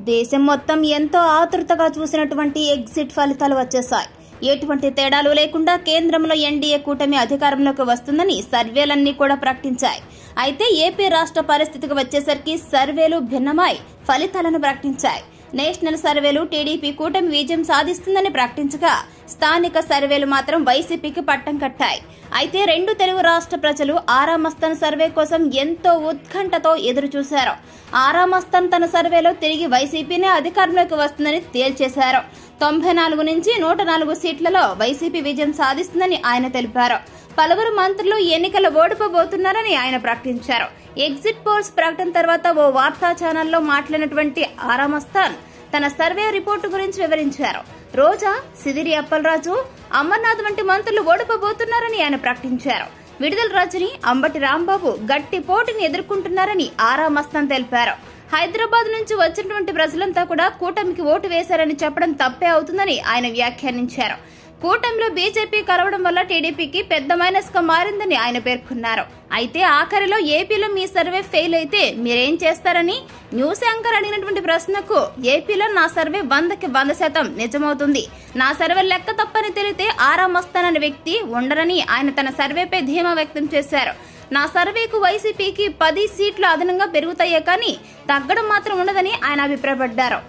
దేశం మొత్తం ఎంతో ఆతృతగా చూసినటువంటి ఎగ్జిట్ ఫలితాలు వచ్చేశాయి. ఎటువంటి తేడాలు లేకుండా కేంద్రంలో ఎన్డీఏ కూటమి అధికారంలోకి వస్తుందని సర్వేలన్నీ కూడా ప్రకటించాయి. అయితే ఏపీ రాష్ట్ర పరిస్థితికి వచ్చేసరికి సర్వేలు భిన్నమై ఫలితాలను ప్రకటించాయి. నేషనల్ సర్వేలు టీడీపీ కూటమి విజయం సాధిస్తుందని ప్రకటించగా, స్థానిక సర్వేలు మాత్రం వైసీపీకి పట్టం కట్టాయి. అయితే రెండు తెలుగు రాష్ట్ర ప్రజలు ఆరామస్తాన్ సర్వే కోసం ఎంతో ఉత్కంఠతో ఎదురు చూశారు. ఆరామస్తాన్ తన సర్వేలో తిరిగి వైసీపీనే అధికారంలోకి వస్తుందని తేల్చేశారు. 94 నుంచి 104 సీట్లలో వైసీపీ విజయం సాధిస్తుందని ఆయన తెలిపారు. పలువురు మంత్రులు ఎన్నికల ఓడిపోబోతున్నారని ఆయన ప్రకటించారు. ఎగ్జిట్ పోల్స్ ప్రకటన తర్వాత ఓ వార్తా ఛానల్లో మాట్లాడినటువంటి ఆరామస్తాన్ తన సర్వే రిపోర్టు గురించి వివరించారు. రోజా, సిదిరి అప్పలరాజు, అమర్నాథ్ వంటి మంత్రులు ఓడిపోబోతున్నారని ఆయన ప్రకటించారు. విడుదల రజని, అంబటి రాంబాబు గట్టి పోటీని ఎదుర్కొంటున్నారని ఆరామస్తాన్ తెలిపారు. హైదరాబాద్ నుంచి వచ్చినటువంటి ప్రజలంతా కూడా కూటమికి ఓటు వేశారని చెప్పడం తప్పే అవుతుందని ఆయన వ్యాఖ్యానించారు. కూటమిలో బీజేపీ కలవడం వల్ల టీడీపీకి పెద్ద మైనస్ గా మారిందని ఆయన పేర్కొన్నారు. అయితే ఆఖరిలో ఏపీలో మీ సర్వే ఫెయిల్ అయితే మీరేం చేస్తారని న్యూస్ యాంకర్ అడిగినటువంటి ప్రశ్నకు, ఏపీలో నా సర్వే 100కి 100% నిజమవుతుంది. నా సర్వే లెక్క తప్పని తెలితే ఆరామస్తాన్ అనే వ్యక్తి ఉండరని ఆయన తన సర్వేపై ధీమా వ్యక్తం చేశారు. నా సర్వేకు వైసీపీకి 10 సీట్లు అదనంగా పెరుగుతాయే కానీ తగ్గడం మాత్రం ఉండదని ఆయన అభిప్రాయపడ్డారు.